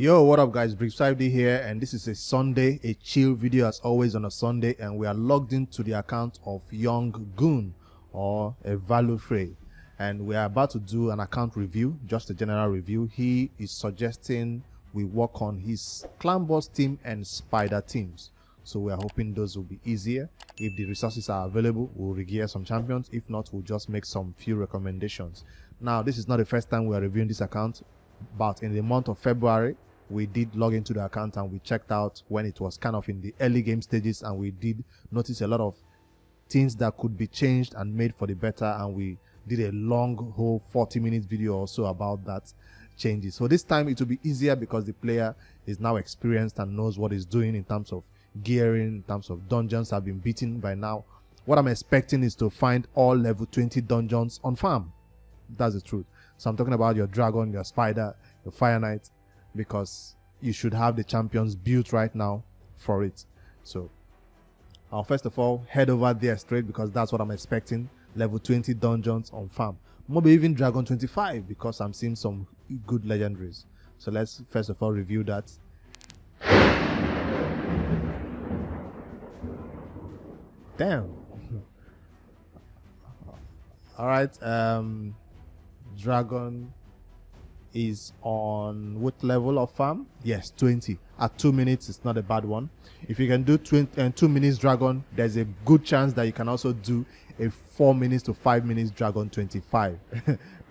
Yo, what up guys, Brief5D here, and this is a Sunday, a chill video as always on a Sunday, and we are logged into the account of Young Goon or a Value Frey, and we are about to do an account review, just a general review. He is suggesting we work on his clan boss team and spider teams, so we are hoping those will be easier. If the resources are available, we'll regear some champions. If not, we'll just make some few recommendations. Now, this is not the first time we are reviewing this account, but in the month of February we did log into the account and we checked out when it was kind of in the early game stages, and we did notice a lot of things that could be changed and made for the better, and we did a long whole 40-minute video or so about that changes. So this time it will be easier because the player is now experienced and knows what he's doing in terms of gearing, in terms of dungeons have been beaten by now. What I'm expecting is to find all level 20 dungeons on farm. That's the truth. So I'm talking about your dragon, your spider, your fire knight, because you should have the champions built right now for it. So I'll first of all head over there straight because that's what I'm expecting. Level 20 dungeons on farm. Maybe even dragon 25 because I'm seeing some good legendaries. So let's first of all review that. Damn. Alright, dragon is on what level of farm? Yes, 20. At 2 minutes, it's not a bad one. If you can do 2 minutes dragon, there's a good chance that you can also do a 4 minutes to 5 minutes dragon 25.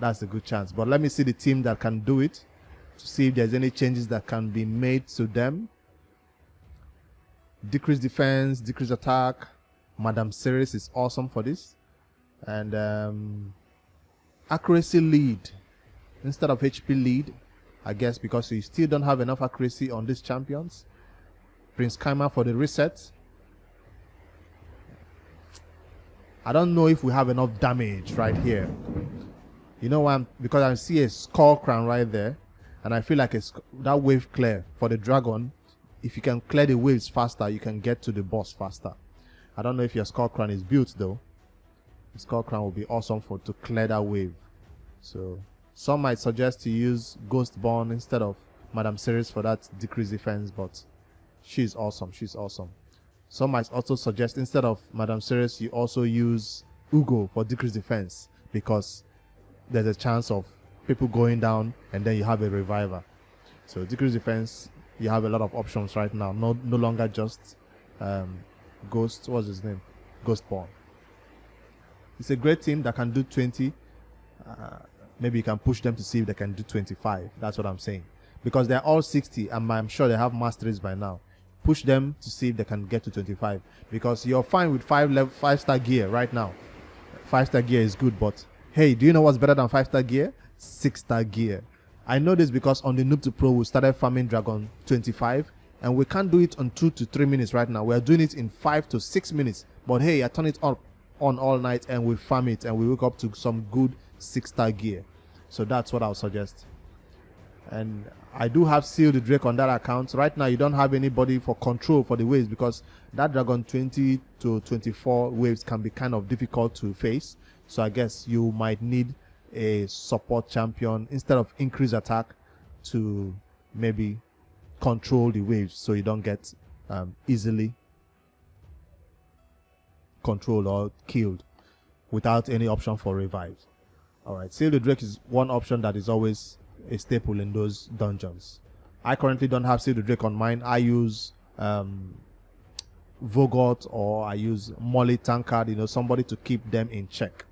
That's a good chance. But let me see the team that can do it to see if there's any changes that can be made to them. Decrease defense, decrease attack. Madam Series is awesome for this. And accuracy lead instead of HP lead, I guess, because you still don't have enough accuracy on these champions. Prince Kaima for the reset. I don't know if we have enough damage right here. You know why? Because I see a skull crown right there, and I feel like it's that wave clear for the dragon. If you can clear the waves faster, you can get to the boss faster. I don't know if your skull crown is built though. The skull crown will be awesome to clear that wave. So some might suggest to use Ghostborn instead of Madam Series for that decreased defense, but she's awesome. She's awesome. Some might also suggest instead of Madam Series, you also use Ugo for decreased defense, because there's a chance of people going down and then you have a reviver. So decreased defense, you have a lot of options right now. No longer just what's his name? Ghostborn. It's a great team that can do 20. Maybe you can push them to see if they can do 25. That's what I'm saying. Because they're all 60 and I'm sure they have masteries by now. Push them to see if they can get to 25. Because you're fine with 5-star gear right now. 5-star gear is good, but hey, do you know what's better than 5-star gear? 6-star gear. I know this because on the Noob to Pro we started farming Dragon 25 and we can't do it on 2 to 3 minutes right now. We're doing it in 5 to 6 minutes. But hey, I turn it up on all night and we farm it and we wake up to some good 6-star gear. So that's what I'll suggest. And I do have Seal the Drake on that account. Right now you don't have anybody for control for the waves, because that Dragon 20 to 24 waves can be kind of difficult to face. So I guess you might need a support champion instead of increase attack to maybe control the waves so you don't get easily controlled or killed without any option for revive. Alright, Seal the Drake is one option that is always a staple in those dungeons. I currently don't have Seal the Drake on mine. I use Vogot, or I use Molly Tankard, somebody to keep them in check.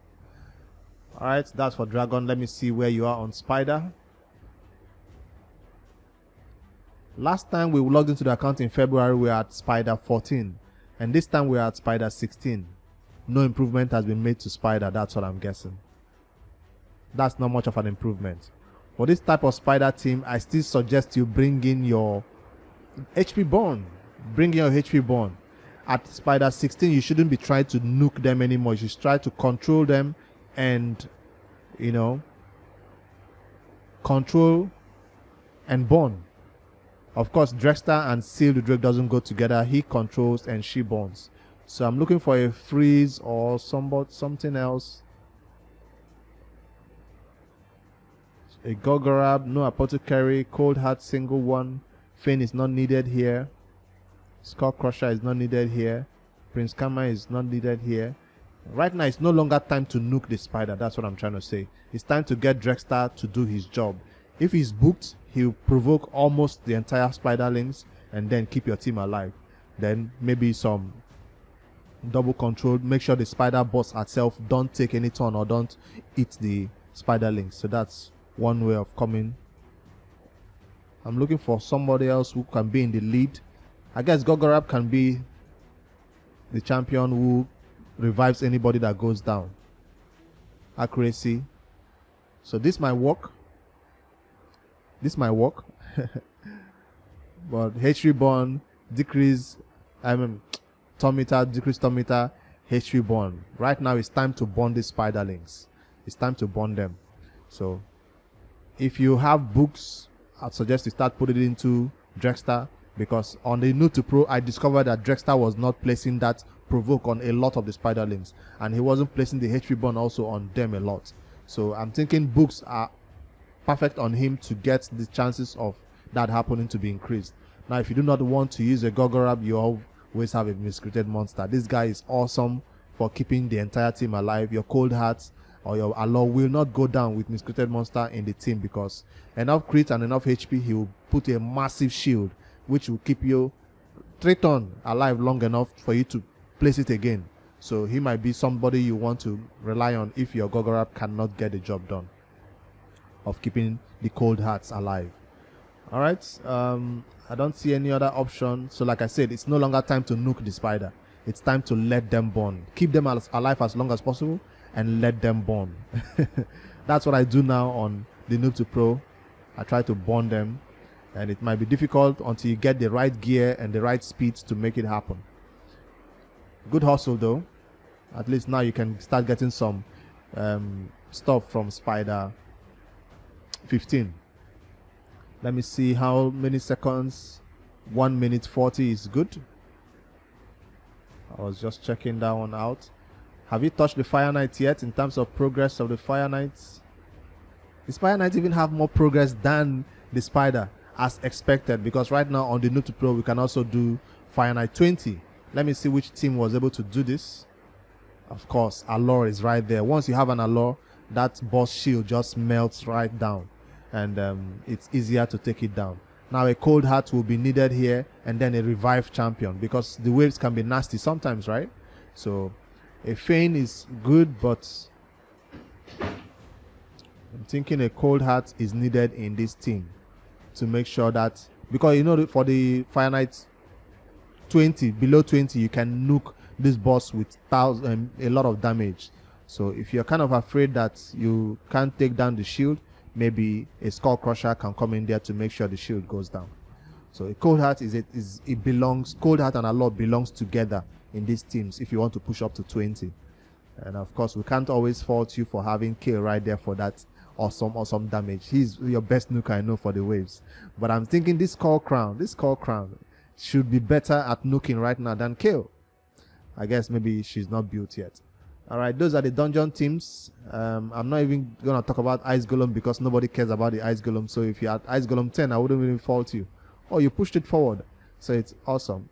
Alright, that's for Dragon. Let me see where you are on Spider. Last time we logged into the account in February, we were at Spider 14. And this time we're at Spider 16. No improvement has been made to Spider, that's what I'm guessing. That's not much of an improvement. For this type of Spider team, I still suggest you bring in your HP Born. Bring in your HP Born. At Spider 16, you shouldn't be trying to nuke them anymore. You should try to control them and, control and burn. Of course, Drexter and Seal the Drake doesn't go together. He controls and she burns. So I'm looking for a freeze or something else. a Gogorab, no Apothecary, Cold Heart single one. Fane is not needed here. Skull Crusher is not needed here. Prince Kama is not needed here. Right now, it's no longer time to nuke the spider. That's what I'm trying to say. It's time to get Drextar to do his job. If he's booked, he'll provoke almost the entire spiderlings and then keep your team alive. Then maybe some double control. Make sure the spider boss herself don't take any turn or don't eat the spiderlings. So that's one way of coming. I'm looking for somebody else who can be in the lead. I guess Gogorab can be the champion who revives anybody that goes down. Accuracy. So this might work. This might work. But H reborn, decrease, meter, decrease meter, H reborn. Right now it's time to bond these spiderlings. It's time to bond them. So if you have books, I'd suggest you start putting it into Drextar, because on the new to pro I discovered that Drextar was not placing that provoke on a lot of the spiderlings, and he wasn't placing the H reborn also on them a lot. So I'm thinking books are perfect on him to get the chances of that happening to be increased. Now if you do not want to use a Gogorab, you always have a miscreated monster. This guy is awesome for keeping the entire team alive. Your Cold Hearts or your Allure will not go down with miscreated monster in the team, because enough crit and enough HP, he will put a massive shield which will keep you 3 turns alive long enough for you to place it again. So he might be somebody you want to rely on if your Gogorab cannot get the job done of keeping the Cold Hearts alive. Alright, I don't see any other option. So like I said, it's no longer time to nuke the spider. It's time to let them bond. Keep them alive as long as possible and let them bond. That's what I do now on the Noob to Pro. I try to bond them, and it might be difficult until you get the right gear and the right speed to make it happen. Good hustle though. At least now you can start getting some stuff from Spider 15. Let me see how many seconds. 1 minute 40 is good. I was just checking that one out. Have you touched the Fire Knight yet in terms of progress of the Fire Knights? The Fire Knight even have more progress than the Spider, as expected, because right now on the Noob to Pro we can also do Fire Knight 20. Let me see which team was able to do this. Of course, Allure is right there. Once you have an Allure, that boss shield just melts right down, and it's easier to take it down. Now a Cold Heart will be needed here, and then a Revive champion, because the waves can be nasty sometimes, right? So a Fane is good, but I'm thinking a Cold Heart is needed in this team to make sure that, because you know, for the Fire Knight 20, below 20, you can nuke this boss with a lot of damage. So if you're kind of afraid that you can't take down the shield, maybe a Skull Crusher can come in there to make sure the shield goes down. So a Cold Heart it belongs, Cold Heart and Allure belongs together in these teams if you want to push up to 20. And of course, we can't always fault you for having Kill right there for that awesome damage. He's your best nuke I know for the waves. But I'm thinking this Skull Crown should be better at nuking right now than Kill. I guess maybe she's not built yet. Alright, those are the dungeon teams. I'm not even gonna talk about Ice Golem because nobody cares about the Ice Golem. So if you had Ice Golem 10, I wouldn't really fault you. Oh, you pushed it forward, so it's awesome.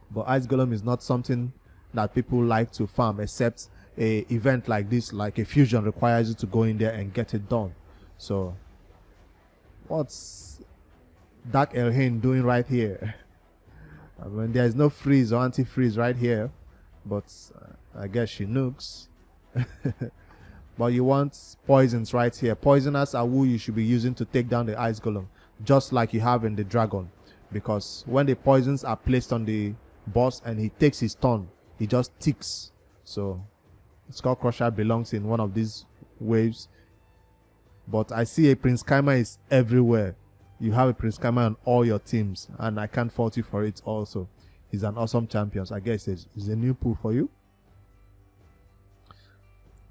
But Ice Golem is not something that people like to farm, except a event like this, like a fusion, requires you to go in there and get it done. So what's Dark Elhain doing right here? I mean, there is no freeze or anti-freeze right here, but I guess she nukes. But you want poisons right here. Poisoners are who you should be using to take down the Ice Golem, just like you have in the Dragon. Because when the poisons are placed on the boss and he takes his turn, he just ticks. So Skull Crusher belongs in one of these waves. But I see a Prince Kaima is everywhere. You have a Prince Kaima on all your teams, and I can't fault you for it also. He's an awesome champion. So I guess it's a new pool for you.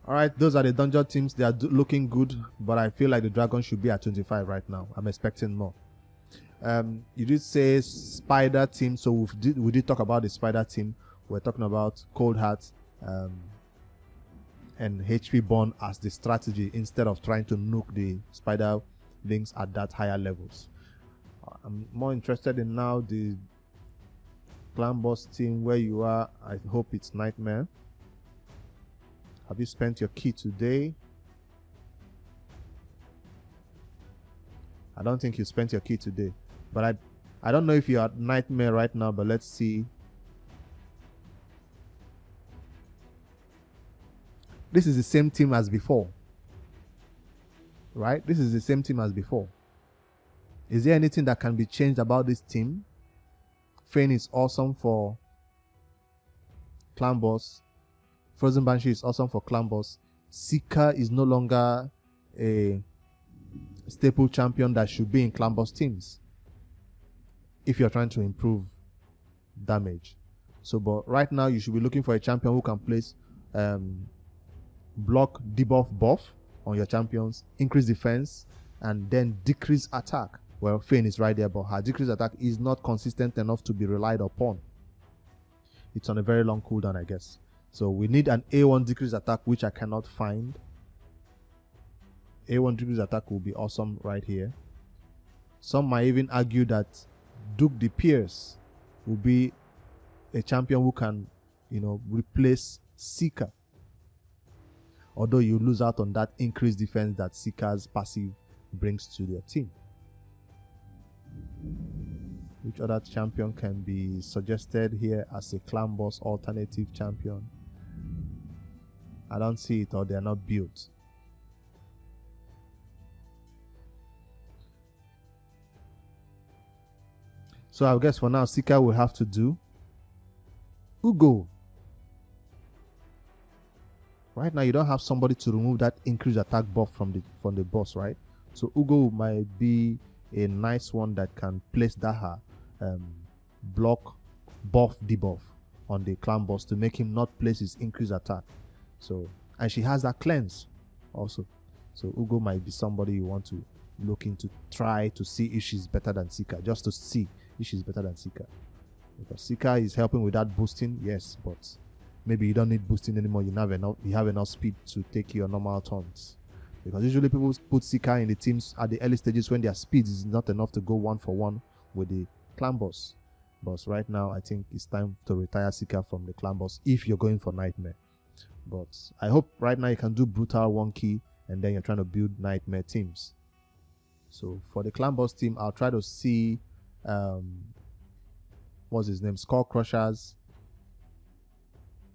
Alright, those are the dungeon teams. They are looking good, but I feel like the Dragon should be at 25 right now. I'm expecting more. You did say Spider team, so we did talk about the Spider team. We're talking about Cold Heart, and HP burn as the strategy instead of trying to nuke the spider links at that higher levels. I'm more interested in now the clan boss team. Where you are, I hope it's Nightmare. Have you spent your key today? I don't think you spent your key today, but I don't know if you're at Nightmare right now, but let's see. This is the same team as before, right? This is the same team as before. Is there anything that can be changed about this team? Fane is awesome for clan boss. Frozen Banshee is awesome for clan boss. Seeker is no longer a staple champion that should be in clan boss teams if you're trying to improve damage. So, but right now you should be looking for a champion who can place block, debuff, buff on your champions, increase defense, and then decrease attack. Well, Fane is right there, but her decrease attack is not consistent enough to be relied upon. It's on a very long cooldown, I guess. So we need an A1 decrease attack, which I cannot find. A1 decrease attack will be awesome right here. Some might even argue that Duke de Pierce will be a champion who can, replace Seeker. Although you lose out on that increased defense that Seeker's passive brings to their team. Which other champion can be suggested here as a clan boss alternative champion? I don't see it, or they are not built. So I guess for now, Seeker will have to do. Ugo. Right now, you don't have somebody to remove that increased attack buff from the boss, right? So Ugo might be a nice one that can place that block, buff, debuff on the clan boss to make him not place his increased attack. So, and she has that cleanse also. So Ugo might be somebody you want to look into, try to see if she's better than Seeker, just to see if she's better than Seeker. Because Seeker is helping with that boosting, yes, but maybe you don't need boosting anymore. You have enough speed to take your normal turns. Because usually people put Seeker in the teams at the early stages when their speed is not enough to go 1-for-1 with the clan boss. But right now, I think it's time to retire Seeker from the clan boss if you're going for Nightmare. But I hope right now you can do Brutal 1 key and then you're trying to build Nightmare teams. So for the clan boss team, I'll try to see what's his name, Skull Crusher's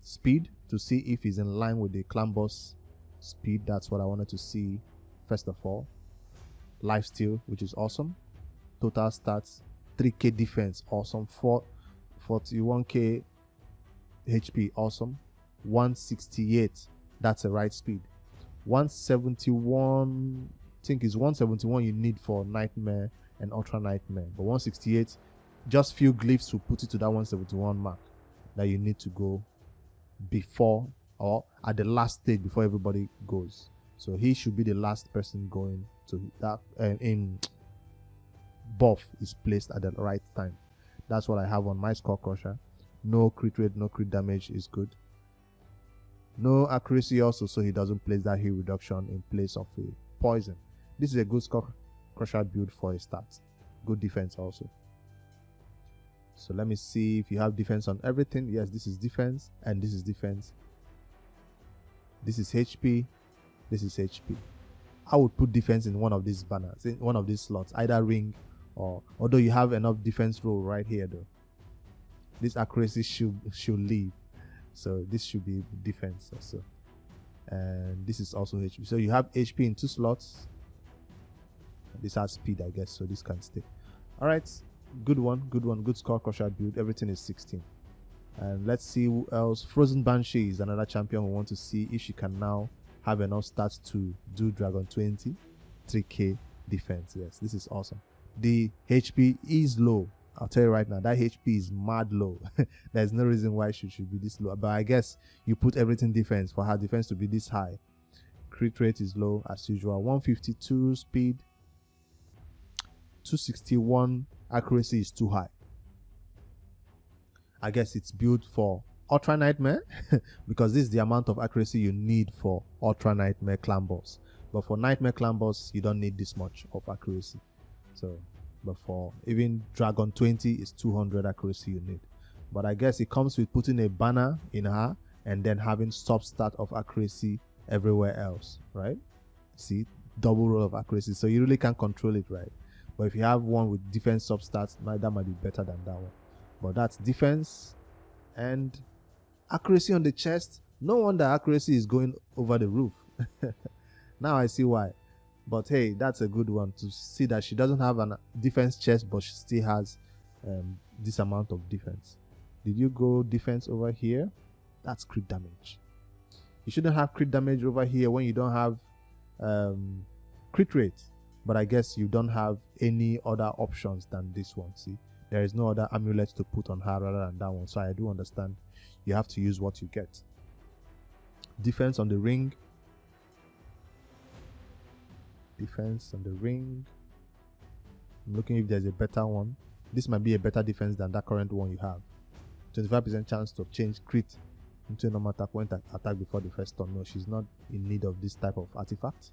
speed to see if he's in line with the clan boss speed. That's what I wanted to see first of all. Lifesteal, which is awesome. Total stats, 3k defense, awesome. 41k HP, awesome. 168, that's a right speed. 171, I think it's 171 you need for Nightmare and Ultra Nightmare, but 168, just few glyphs will put it to that 171 mark that you need to go before or at the last stage before everybody goes. So he should be the last person going to that, in buff is placed at the right time. That's what I have on my Skull Crusher. No crit rate, no crit damage is good. No accuracy also, so he doesn't place that heal reduction in place of a poison. This is a good Skull Crusher build for a start. Good defense also. So let me see if you have defense on everything. Yes, this is defense and this is defense. This is HP. This is HP. I would put defense in one of these banners, in one of these slots, either ring or, although you have enough defense roll right here though. This accuracy should leave. So this should be defense also. And this is also HP. So you have HP in 2 slots. This has speed, I guess, so this can stay. Alright, good one, good Skull Crusher build. Everything is 16. And let's see who else. Frozen Banshee is another champion we want to see if she can now have enough stats to do Dragon 20. 3k defense. Yes, this is awesome. The HP is low. I'll tell you right now, that HP is mad low. There's no reason why she should be this low. But I guess you put everything defense for her defense to be this high. Crit rate is low as usual. 152 speed. 261 accuracy is too high. I guess it's built for Ultra Nightmare because this is the amount of accuracy you need for Ultra Nightmare clan boss. But for Nightmare clan boss, you don't need this much of accuracy. So, but for even Dragon 20, it's 200 accuracy you need. But I guess it comes with putting a banner in her and then having substat of accuracy everywhere else, right? See, double roll of accuracy. So you really can't control it, right? But if you have one with defense substats, that might be better than that one. But that's defense and accuracy on the chest. No wonder accuracy is going over the roof. Now I see why. But hey, that's a good one to see that she doesn't have a defense chest, but she still has this amount of defense. Did you go defense over here? That's crit damage. You shouldn't have crit damage over here when you don't have crit rate. But I guess you don't have any other options than this one. See, there is no other amulet to put on her rather than that one. So I do understand you have to use what you get. Defense on the ring. Defense on the ring. I'm looking if there's a better one. This might be a better defense than that current one you have. 25% chance to change crit into a normal attack when attack before the first turn. No, she's not in need of this type of artifact.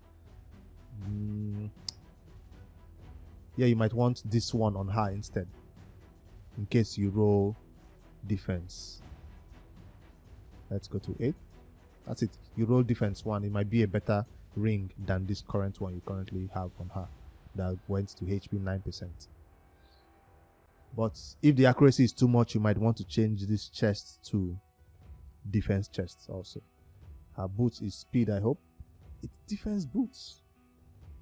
Yeah, you might want this one on her instead, in case you roll defense. Let's go to 8. That's it. You roll defense 1. It might be a better ring than this current one you currently have on her that went to HP 9%. But if the accuracy is too much, you might want to change this chest to defense chest also. Her boots is speed, I hope. It's defense boots.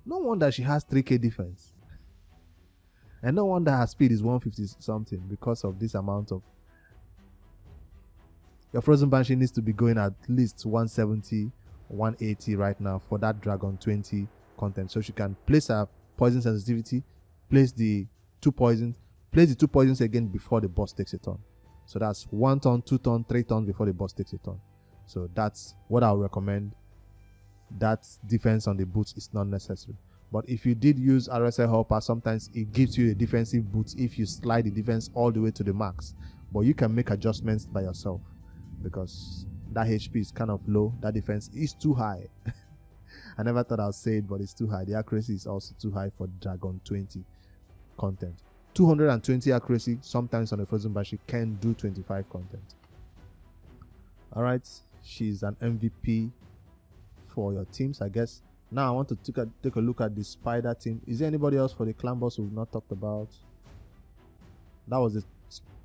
No wonder she has 3k defense. And no wonder her speed is 150 something because of this amount of... Your Frozen Banshee needs to be going at least 170, 180 right now for that Dragon 20 content. So she can place her poison sensitivity, place the 2 poisons, place the 2 poisons again before the boss takes a turn. So that's 1 turn, 2 turn, 3 turns before the boss takes a turn. So that's what I would recommend. That defense on the boots is not necessary. But if you did use RSL Helper, sometimes it gives you a defensive boost if you slide the defense all the way to the max. But you can make adjustments by yourself because that HP is kind of low. That defense is too high. I never thought I'd say it, but it's too high. The accuracy is also too high for Dragon 20 content. 220 accuracy, sometimes on a Frozen Banshee, can do 25 content. Alright, she's an MVP for your teams, I guess. Now I want to take a look at the spider team. Is there anybody else for the clan boss we've not talked about? That was the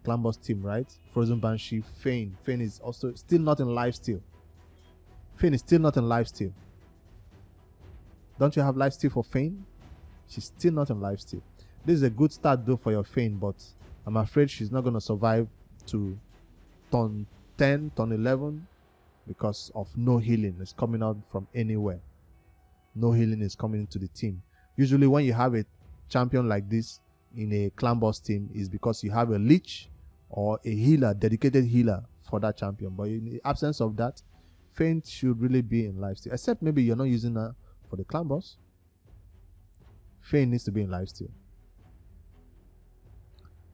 clan boss team, right? Frozen Banshee, Fane. Fane is also still not in lifesteal. Fane is still not in lifesteal. Don't you have lifesteal for Fane? She's still not in lifesteal. This is a good start though for your Fane, but I'm afraid she's not going to survive to turn 10, turn 11 because of no healing is coming out from anywhere. No healing is coming into the team. Usually when you have a champion like this in a clan boss team is because you have a leech or a healer, dedicated healer for that champion. But in the absence of that, Fane should really be in lifesteal. Except maybe you're not using her for the clan boss. Fane needs to be in lifesteal.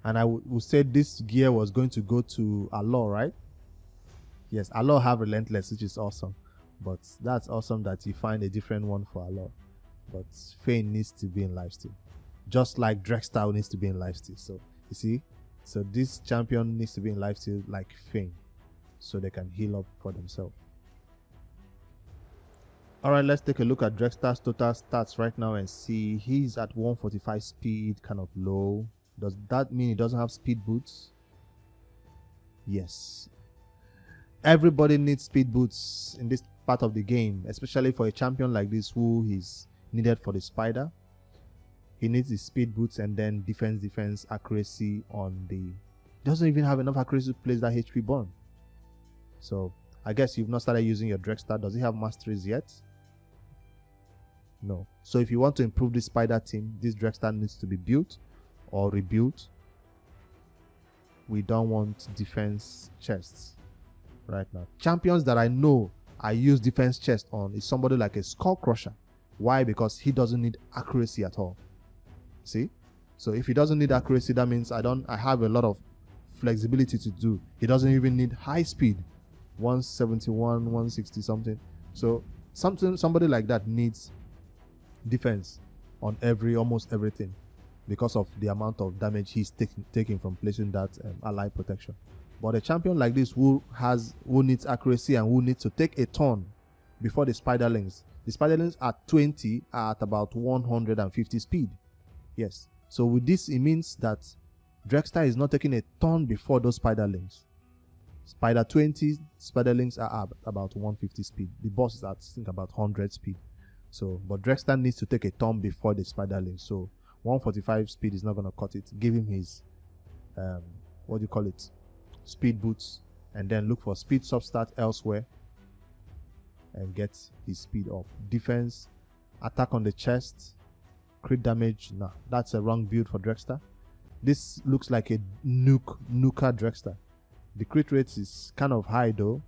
And I would say this gear was going to go to Allure, right? Yes, Allure have Relentless, which is awesome. But that's awesome that you find a different one for Allure. But Fane needs to be in lifesteal. Just like Drexstyle needs to be in lifesteal. So, you see? So this champion needs to be in lifesteal like Fane. So they can heal up for themselves. Alright, let's take a look at Drexstyle's total stats right now and see. He's at 145 speed, kind of low. Does that mean he doesn't have speed boots? Yes. Everybody needs speed boots in this part of the game, especially for a champion like this who is needed for the spider. He needs the speed boots and then defense, accuracy on the... Doesn't even have enough accuracy to place that HP burn. So, I guess you've not started using your Drexstyle. Does he have masteries yet? No. So if you want to improve this spider team, this Drexstyle needs to be built or rebuilt. We don't want defense chests right now. Champions that I know I use defense chest on is somebody like a Skull Crusher. Why? Because he doesn't need accuracy at all. See? So if he doesn't need accuracy, that means I have a lot of flexibility to do. He doesn't even need high speed, 171, 160 something. So somebody like that needs defense on almost everything, because of the amount of damage he's taking from placing that ally protection. But a champion like this who needs accuracy and who needs to take a turn before the spiderlings. The spiderlings at 20 are at about 150 speed. Yes. So with this, it means that Drexter is not taking a turn before those spiderlings. Spider 20 spiderlings are at about 150 speed. The boss is at, I think, about 100 speed. So, but Drexter needs to take a turn before the spiderlings. So 145 speed is not going to cut it. Give him his what do you call it, speed boots, and then look for speed substat elsewhere and get his speed up. Defense, attack on the chest, crit damage. Nah, that's a wrong build for Drexter. This looks like a nuker Drexter. The crit rate is kind of high though.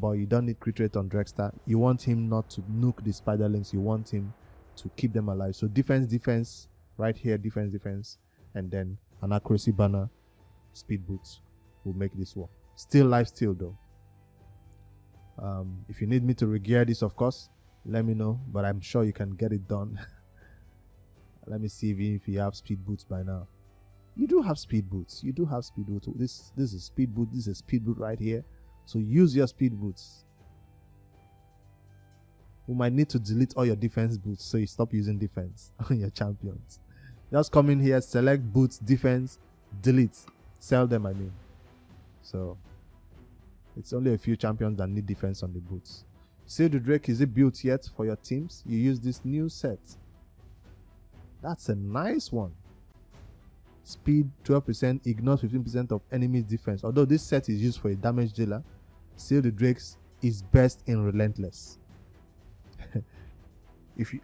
But you don't need crit rate on Drexter. You want him not to nuke the spiderlings. You want him to keep them alive. So defense, right here, defense, and then an accuracy banner, speed boots will make this work. Still lifesteal though. If you need me to regear this, of course, let me know, but I'm sure you can get it done. Let me see if you have speed boots by now. You do have speed boots. This is speed boot. This is a speed boot right here. So use your speed boots. We might need to delete all your defense boots so you stop using defense on your champions. Just come in here, select boots, defense, delete, sell them, I mean. So it's only a few champions that need defense on the boots. Seal the Drake, is it built yet for your teams? You use this new set. That's a nice one. Speed 12%, ignores 15% of enemy's defense. Although this set is used for a damage dealer, Seal the Drakes is best in Relentless.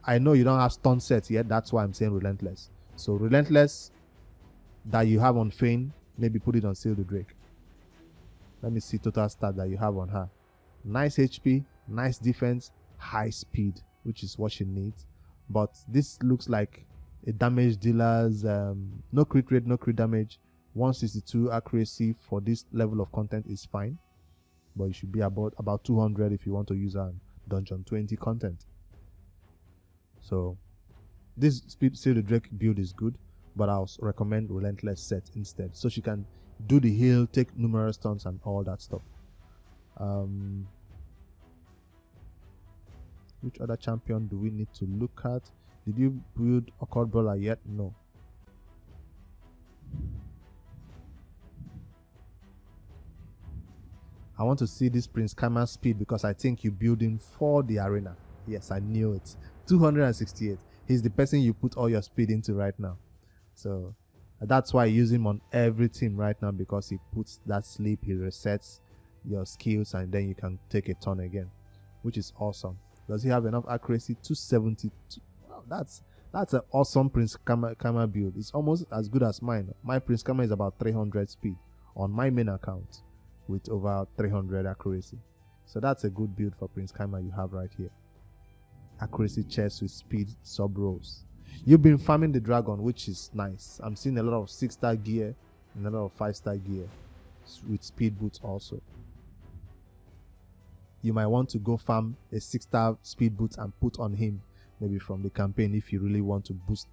I know you don't have stun sets yet, that's why I'm saying Relentless. So Relentless that you have on Fane, maybe put it on Seal the Drake. Let me see total stat that you have on her. Nice HP, nice defense, high speed, which is what she needs. But this looks like a damage dealer's no crit rate, no crit damage. 162 accuracy for this level of content is fine, but you should be about 200 if you want to use a dungeon 20 content. So this Seal the Drake build is good, but I'll recommend Relentless set instead, so she can do the heal, take numerous turns and all that stuff. Which other champion do we need to look at? Did you build Occult Brawler yet? No. I want to see this Prince Kama's speed because I think you build him for the arena. Yes, I knew it. 268. He's the person you put all your speed into right now. So that's why I use him on every team right now, because he puts that sleep, he resets your skills, and then you can take a turn again, which is awesome. Does he have enough accuracy? 272. Wow, that's an awesome Prince Kama build. It's almost as good as mine. My Prince Kama is about 300 speed on my main account with over 300 accuracy. So that's a good build for Prince Kama you have right here. Accuracy chest with speed sub rolls. You've been farming the dragon, which is nice. I'm seeing a lot of 6-star gear and a lot of 5-star gear with speed boots also. You might want to go farm a 6-star speed boot and put on him maybe from the campaign if you really want to boost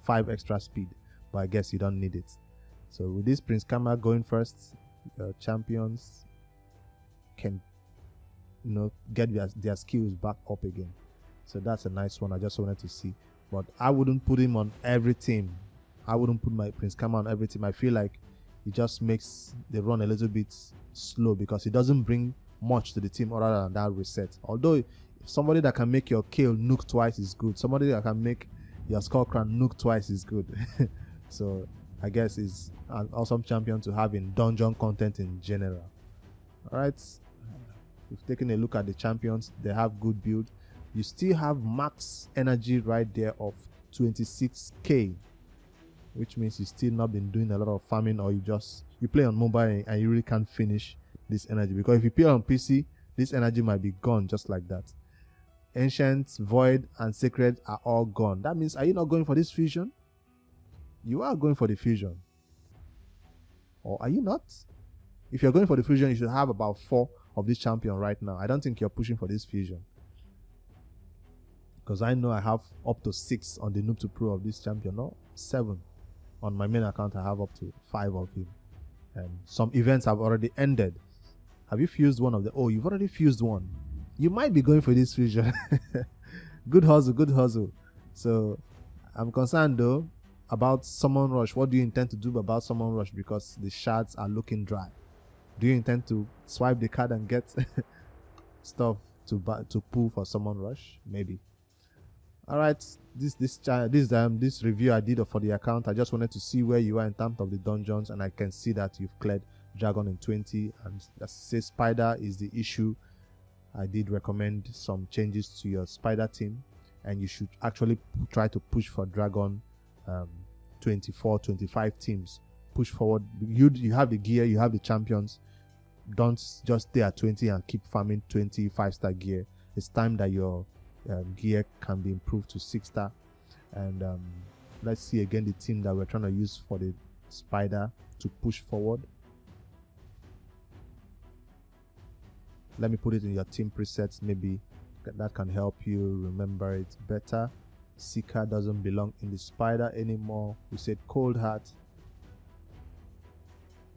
5 extra speed, but I guess you don't need it. So with this Prince Kama going first, your champions can get their skills back up again. So that's a nice one. I just wanted to see, but I wouldn't put him on every team. I wouldn't put my Prince Kama on every team. I feel like it just makes the run a little bit slow because it doesn't bring much to the team other than that reset. Although somebody that can make your kill nuke twice is good. Somebody that can make your Skullcrown nuke twice is good. So I guess it's an awesome champion to have in dungeon content in general. Alright, we've taken a look at the champions. They have good build. You still have max energy right there of 26k, which means you still not been doing a lot of farming, or you play on mobile and you really can't finish this energy, because if you play on PC, this energy might be gone just like that. Ancient, Void, and Sacred are all gone. That means, are you not going for this fusion? You are going for the fusion. Or are you not? If you're going for the fusion, you should have about 4 of this champion right now. I don't think you're pushing for this fusion. Because I know I have up to 6 on the noob to pro of this champion. No, 7. On my main account, I have up to 5 of him. And some events have already ended. Have you fused one of the... Oh, you've already fused one. You might be going for this fusion. Good hustle, good hustle. So, I'm concerned though about summon rush. What do you intend to do about summon rush? Because the shards are looking dry. Do you intend to swipe the card and get stuff to pull for summon rush? Maybe. All right, this review I did for the account, I just wanted to see where you are in terms of the dungeons, and I can see that you've cleared dragon in 20, and as say spider is the issue. I did recommend some changes to your spider team, and you should actually try to push for dragon 24, 25 teams. Push forward. You have the gear, you have the champions. Don't just stay at 20 and keep farming 20 5-star gear. It's time that your gear can be improved to 6-star. And let's see again the team that we're trying to use for the spider to push forward. Let me put it in your team presets. Maybe that can help you remember it better. Seeker doesn't belong in the spider anymore. We said Cold Heart,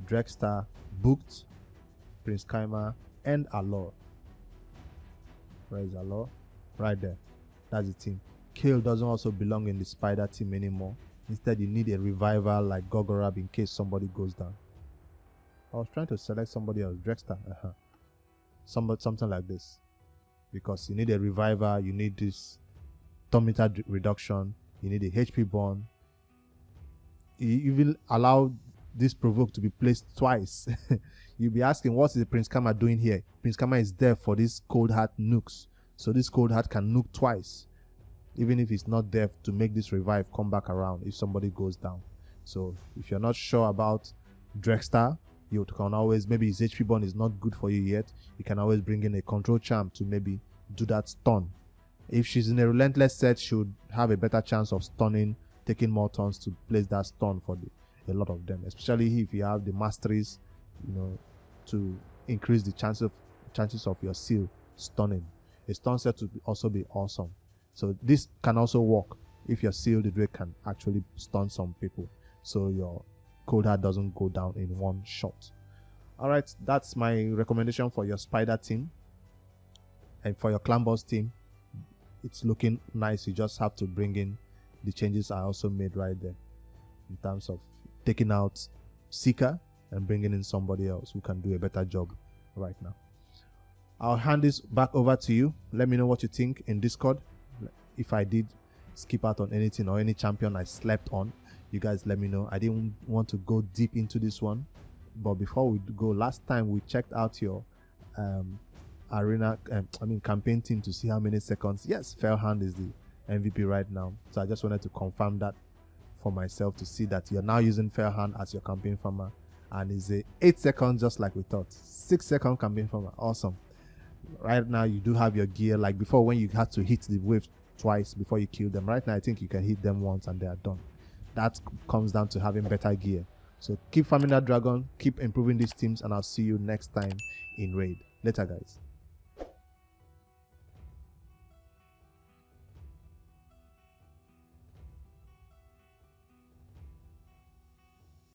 Drexter, Booked, Prince Kaima, and Allure. Where is Allure? Right there. That's the team. Kill doesn't also belong in the spider team anymore. Instead, you need a revival like Gogorab in case somebody goes down. I was trying to select somebody else. Drexter. Something like this. Because you need a reviver, you need this meter reduction, you need a HP burn. You even allow this provoke to be placed twice. You'll be asking, what is the Prince Kama doing here? Prince Kama is there for this Cold Heart nukes. So this Cold Heart can nuke twice, even if it's not there to make this revive come back around if somebody goes down. So if you're not sure about Drexter, you can always, maybe his HP burn is not good for you yet, you can always bring in a control charm to maybe do that stun. If she's in a relentless set, she would have a better chance of stunning, taking more turns to place that stun for a lot of them, especially if you have the masteries, to increase the chances of your seal stunning. A stun set would also be awesome. So this can also work if your seal the Drake can actually stun some people, so your Cold Heart doesn't go down in one shot. All right, that's my recommendation for your spider team. And for your clan boss team, it's looking nice. You just have to bring in the changes I also made right there in terms of taking out Seeker and bringing in somebody else who can do a better job right now. I'll hand this back over to you. Let me know what you think in Discord. If I did skip out on anything or any champion I slept on, you guys let me know. I didn't want to go deep into this one, but before we go, last time we checked out your campaign team to see how many seconds. Yes, Fairhand is the MVP right now, so I just wanted to confirm that for myself to see that you're now using Fairhand as your campaign farmer, and it's a 8 seconds just like we thought. 6-second campaign farmer. Awesome. Right now you do have your gear, like before when you had to hit the wave twice before you kill them. Right now I think you can hit them once and they are done. That comes down to having better gear. So keep farming that dragon, keep improving these teams, and I'll see you next time in raid. Later guys.